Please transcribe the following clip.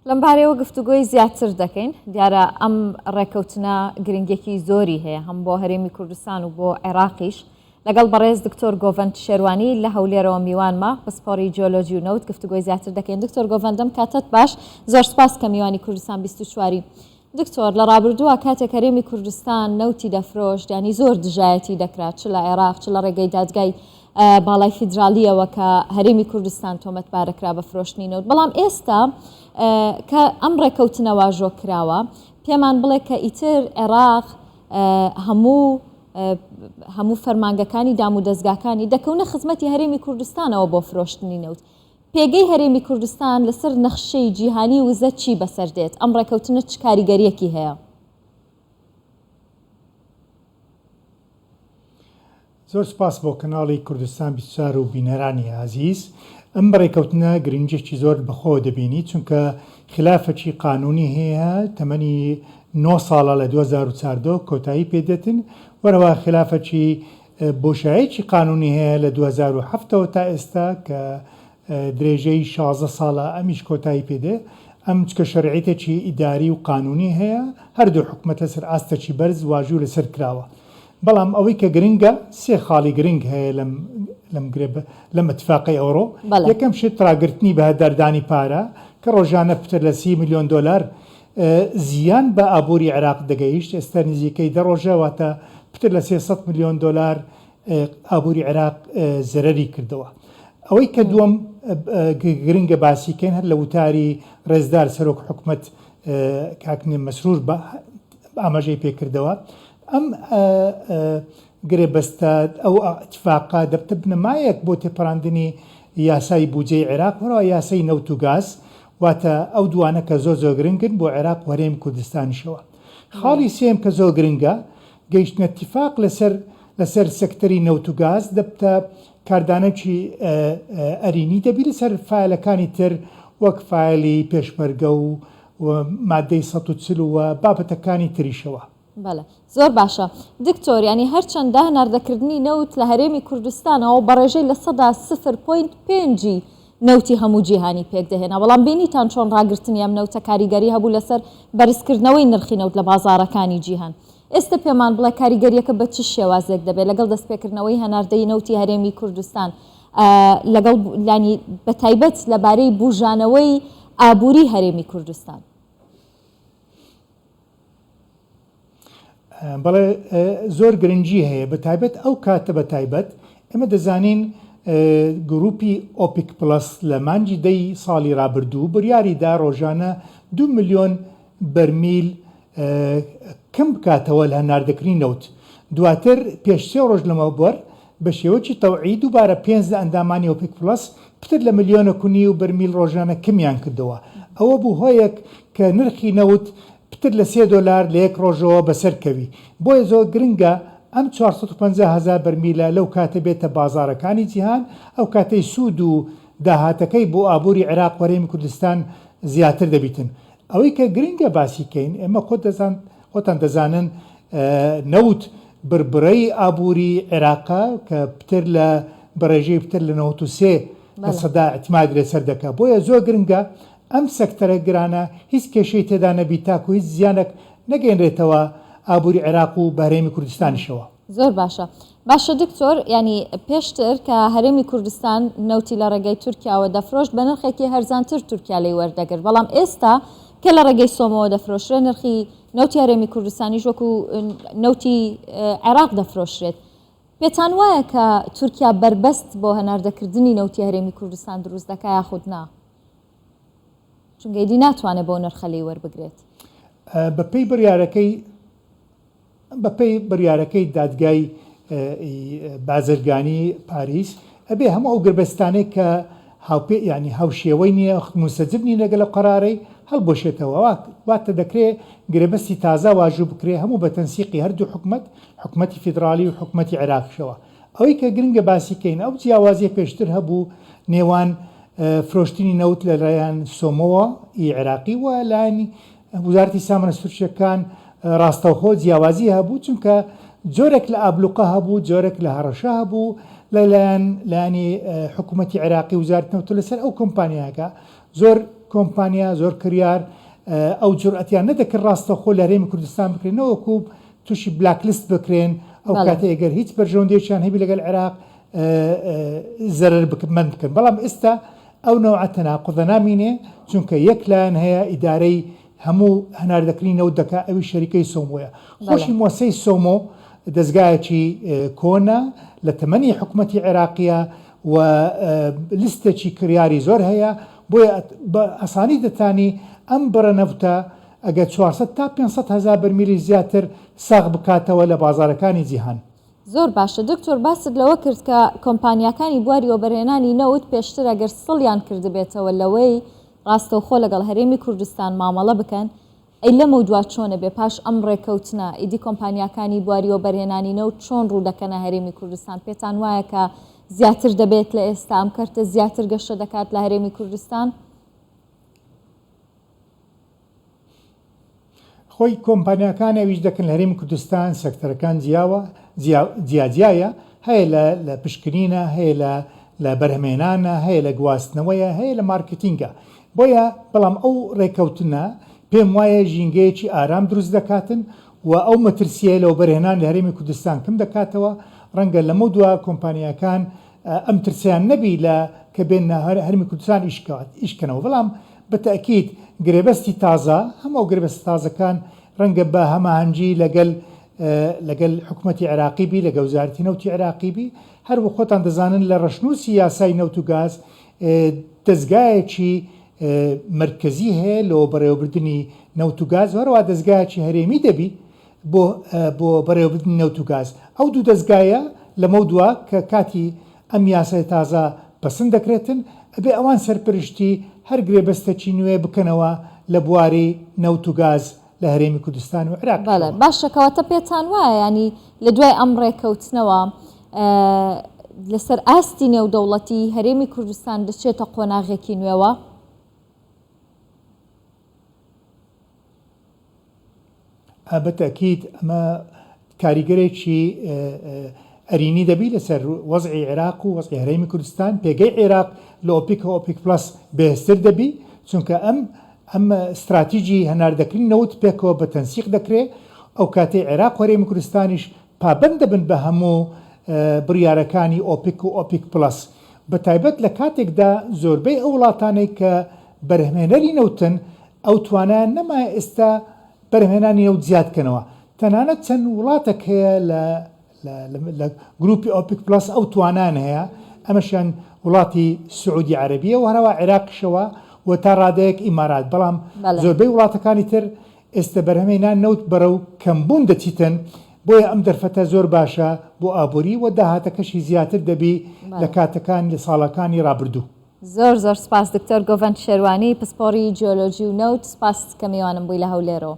لەمبارەیەوە گفتوگۆی زیاتر دەکەین دیارە ئەم ڕێکەوتنە گرنگێکی زۆری هەیە هەم بۆ هەرێمی کوردستان و بۆ عێراقیش لەگەڵ بەڕێز دکتۆر گۆڤەند شێروانی لە هەولێرەوە میوانمە پسپۆڕی جیۆلۆژی و نەوت گفتوگۆی زیاتر دەکەین. دکتۆر گۆڤەندم کاتت باش، زۆر سپاس کە میوانی کوردستان 24. دکتۆر لە ڕابردووە کاتێک هەرێمی کوردستان نەوتی دەفرۆشت ینی زۆر دژایەتی دەکرات چ لە عێراق چ لە ڕێگەی دادگای باڵای فیدرالیەوە کە هەرێمی کوردستان تۆمەتبارەکرا بە فرۆشتنی نەوت. بەڵام ئێستا کە ئەم ڕێکەوتنە واژۆ کراوە پێمان بڵێ کە ئیتر عێراق هەموو فەرمانگەکانی دام و دەستگاکانی دەکەونە خزمەتی هەرێمی کوردستانەوە بۆ فرۆشتنی نەوت. پێگەی هەرێمی کوردستان لەسەر نەخشەی جیهانی وزە چی بەسەر دێت؟ ئەم ڕێکەوتنە چ کاریگەریەکی هەیە؟ زۆر سپاس بۆ کەناڵی کوردستان 24 و بینەرانی عزیز. ئەم ڕێکەوتنە گرنگێکی زۆر بەخۆ دەبینی چونکە خلافەکی قانونی هەیە تەمەنی 9 ساڵە لە 2014 کۆتایی پێدێتن وەرەوە خلافەکی بۆشایەکی قانونی هەیە لە 2007 تا ئێستا کە درێژەی 16 ساڵە ئەمیش کۆتایی پێدێ. ئەم چکە شەرعیتێکی ئیداری و قانونی هەیە هەردوو حکومەت لەسەر ئاستەکی بەرز واژوو لەسەر کراوە. بەڵام ئەوەی کە گرنگە سێ خاڵی گرنگ هەیە لەم اتفاقی ئەوڕۆ. یەکەم شت ڕاگررتنی بەهدەردانی پارە کە ڕۆژانە پتر لە 30 میلیۆن دلار زیان بە ئابووری عێراق دەگەیشت. ئێستا نزیکەی دەڕۆژەواتە پتر لە 300 میلیۆن دلار ئابووری عێراق زەرەری کردەوە. ئەوەی کە دووەم گرنگە باسیکەین هەر لە وتاری ڕێزدار سەرۆک حکومت کاکنێ مەسرور بە ئاماژەی پێکردەوە. ئەم گرێبەستە ئەو اتفاقا دەبتە بنەمایەک بۆ تێپەڕاندنی یاسای بودجەی عێراق وەرەوە یاسای نەوت و گاز واتە ئەو دوانە کە زۆر گرنگن بۆ عێراق و هەرێمی کوردستانیشەوە. خاڵی سێم کە زۆر گرنگە گەیشتنە اتفاق لەسەر سەکتەری نەوت و گاز دەبتە کاردانەکی ئەرینی دەبی لەسەر فایلەکانی تر وەک فایلی پێشمەرگە و مادەی 140 و بابەتەکانی تریشەوە. بەڵێ زۆر باشە دکتۆر، ینی هەرچەندە هەناردەکردنی نەوت لە هەرێمی کوردستانەوە بەڕێژەی لە 0.5 نەوتی هەموو جیهانی پێک دەهێنا، بەڵام بینیتان چۆن ڕاگررتنی ئەم نەوتە کاریگەری هەبوو لەسەر بەرزکردنەوەی نرخی نەوت لە بازارەکانی جیهان. ئێستا پێمان بڵێ کاریگەریەکە بە چ شێوازێک دەبێت لەگەڵ دەستپێکردنەوەی هەناردەی نەوتی هەرێمی کوردستان لەگەڵ لانی بە تایبەت لەبارەی بوژانەوەی ئابووری هەرێمی کوردستان؟ بەڵێ زۆر گرنگی هەیە بە تایبەت ئەو کاتە بە تایبەت ئێمە دەزانین گروپی ئۆپیک پلس لە مانجی دەی ساڵی ڕابردوو بڕیاریدا ڕۆژانە 2 میلیۆن بەرمیل کەم بکاتەوە لە هەناردەکردنی نەوت. دواتر پێش 3 ڕۆژ لەمە بەر بە شێوەی تەوعید دووبارە 5 ئەندامانی ئۆپیک پلس پتر لە ملیۆنە کونی و بەرمیل ڕۆژانە کەمیان کردەوە. ئەوە بوو هۆیەک کە نرخی نەوت پتر لە 3 دلار لە یەک ڕۆژەوە بەسەرکەوی. بۆیە زۆر گرنگە ئەم 450,000 بەرمیلە لەو کاتە بێتە بازارەکانی جیهان ئەو کاتەی سوود و داهاتەکەی بۆ ئابووری عێراق و هەرێمی کوردستان زیاتر دەبیتن. ئەوەی کە گرنگە باسیکەین ئێمە خۆتان دەزانن نەوت بربڕەی ئابووری عێراقا کە پتر لە بەڕێژەی پتر لە 93% ئەتیماد لەسەر دەکات. بۆیە زۆر گرنگە ئەم سەکتەرە گرانە هیچ کێشەی تێدا نەبی تاکو هیچ زیانێک نەگەێنرێتەوە ئابووری عێراق و بە هەرێمی کوردستانیشەوە. زۆر باشە دکتۆر، ینی پێشتر کە هەرێمی کوردستان نەوتی لە ڕێگەی تورکیاوە دەفرۆشت بە نرخێکی هەرزانتر تورکیا لێی وەردەگرت، بەڵام ئێستا کە لە ڕێگەی سۆمەوە دەفرۆشرێت نرخی نەوتی هەرێمی کوردستانیش وەکو نەوتی عێراق دەفرۆشرێت. پێتان وایە کە تورکیا بربەست بۆ هەناردەکردنی نەوتی هەرێمی کوردستان دروست دەکات یاخود نا؟ چونگەیدی ناتوانێت بۆ نرخەلی وەربگرێت. بەپێی بڕیارەکەی دادگای بازرگانی پاریس ئەبێ هەموو ئەو گربەستانەی کە ینی هاوشێوەی نییە مستەجب نی لەگەڵ قەرارەی هەڵبۆشێتەوە. واتە دەکرێت گرێبەستی تازا واژوو بکرێ هەموو بە تەنسیقی هەردوو حکومەتی فیدرالی و حکومەتی عێراقشەوە. ئەوەی کە گرنگە باسیکەین ئەو جیاوازیە پێشتر هەبوو نێوان فرۆشتنی نەوت لە لایەن سۆمەوە عێراقی و لایەنی وزارەتی سامانە سروشتیەکان ڕاستەوخۆ جیاوازی هەبوو چونکە جۆرێک لە ئابلوقە هەبوو جۆرێک لە هەڕەشە هەبوو لەلایەن حکوومەتی عێراقی وزارەتی نەوت لەسەر ئەو کۆمپانیاکە زۆر کۆمپانیا زۆر کریار ئەو جورئەتیان نەدەکرد ڕاستەوخۆ لە هەرێمی کوردستان بکرێنەوەکو تووشی بلاکلیست بکرێن ئەو کاتە ئەگەر هیچ بەرژەوەندێکیان هەبی لەگەڵ عێراق زەرر بکمەند بکەن بەڵام ئێستا ئەو نەوعە تەناقوضە نامینێ چونکە یەک لایەن هەیە ئیدارەی هەموو هەناردەکردنی نەوت دەکا ئەوی شەریکەی سۆمۆیە خۆشی مۆسەی سۆمۆ دەستگایەکی کۆنا لە تەمەنی حکوومەتی عێراقیە و لیستێکی کریاری زۆر هەیە بۆیە بە ئەسانی دەتانی ئەم بڕە نەفتە ئەگە 400 تا 500 هزار بەرمیلی زیاتر ساغ بکاتەوە لە بازارەکانی جیهان. زۆر باشە دکتۆر باست لەوە کرد کە کۆمپانیەکانی بواری وەبەرهێنانی نەوت پێشتر ئەگەر سڵیان کردبێتەوە لەوەی ڕاستەوخۆ لەگەڵ هەرێمی کوردستان مامەڵە بکەن ئەی لەمە دوات چۆنە بێ پاش ئەم ڕێکەوتنە ئیدی کۆمپانیەکانی بواری وەبەرهێنانی نەوت چۆن ڕوو دەکەنە هەرێمی کوردستان پێتان وایە کە زیاتر دەبێت لە ئێستا ئەم کەرتە زیاتر گەشتە دەکات لە هەرێمی کوردستان؟ خۆی کۆمپانیەکان ئەویش دەکەن لە هەرێمی کوردستان سەکتەرەکان جیاجیایە هەیە لە پشکنینە هەیە لە بەرهەمێنانە هەیە لە گواستنەوەیە هەیە لە مارکتینگە بۆیە بەڵام ئەو ڕێکەوتنە پێم وایە ژینگەیەکی ئارام دروست دەکاتن و ئەو مەترسیە لەو بەرهێنان لە هەرێمی کوردستان کەم دەکاتەوە ڕەنگە لەمە دووە کۆمپانیەکان ئەم ترسیان نەبی لە کە بێنە هەرمی کوردستان ئیشکەنەوە بەڵام بەتەکیید گرێبەستی تازە هەموو گرێبەست تازەکان ڕەنگە بە هەماهەنگی لەگەڵ حکوومەتی عێراقی بی لەگە وزارەتی نەوتی عێراقی بی هەروە خۆتان دەزانن لە ڕەشنووسی یاسای نەوت و گاز دەستگایەکی مرکزی هەیە لە بەڕێوەبردننی نەوت و گاز هەروە دەستگایەکی هەرێمی دەبی بۆ بەڕێوەبردننی نەوت و گاز ئەو دوو دەستگایە لەمە دووە کە کاتی ئەم یاسای تازە پەسەند دەکرێتن ئەبێ ئەوان سەرپرشتی هەر گرێبەستێکی نوێ بکەنەوە لە بواری نەوت و گاز لە هەرێمی کوردستان و عێراق. باشەکەواتە پێتان وایە ینی لە دوای ئەم ڕێکەوتنەوە لەسەر ئاستی نێودەوڵەتی هەرێمی کوردستان دەچێتە قۆناغێکی نوێوە؟ بەتەکیید ئەمە کاریگەرێکی ئەرینی دەبی لەسەر وەزعی عێراق و وەزعی هەرێمی کوردستان پێگەی عێراق لە ئۆپیک و ئۆپیک پلس بەهێزتر دەبی چونکە ئەم استراتیژی هەناردەکردنی نەوت پێکەوە بە تەنسیق دەکرێت ئەو کاتێ عێراق و هەرێمی کوردستانیش پابند دەبن بە هەموو بڕیارەکانی ئۆپیک و ئۆپیک پلس بە تایبەت لە کاتێکدا زۆربەی ئەو وڵاتانەی کە بەرهەمهێنەری نەوتن ئەو توانایان نەمایە ئێستا بەرهەمهێنانی نەوت زیادکەنەوە تەنانەت چەند وڵاتێک هەیە لە گروپی ئۆپیک پلس ئەو توانان هەیە ئەمەشان وڵاتی سعودی عەرەبیە و هەروە عێراقیشەوە و تا ڕادەیەک ئیمارات بەڵام زۆربەی وڵاتەکانی تر ئێستا بەرهەمهێنان نەوت بەرەو کەمبوون دەچیتن بۆیە ئەم دەرفەتە زۆر باشە بۆ ئابووری و داهاتەکەشی زیاتر دەبی لە کاتەکان لە ساڵەکانی ڕابردوو. زۆر سپاس دکتۆر گۆڤەند شێروانی پسپۆڕی جیۆلۆژی و نەوت سپاس کە میوانم بووی لە هەولێرەوە.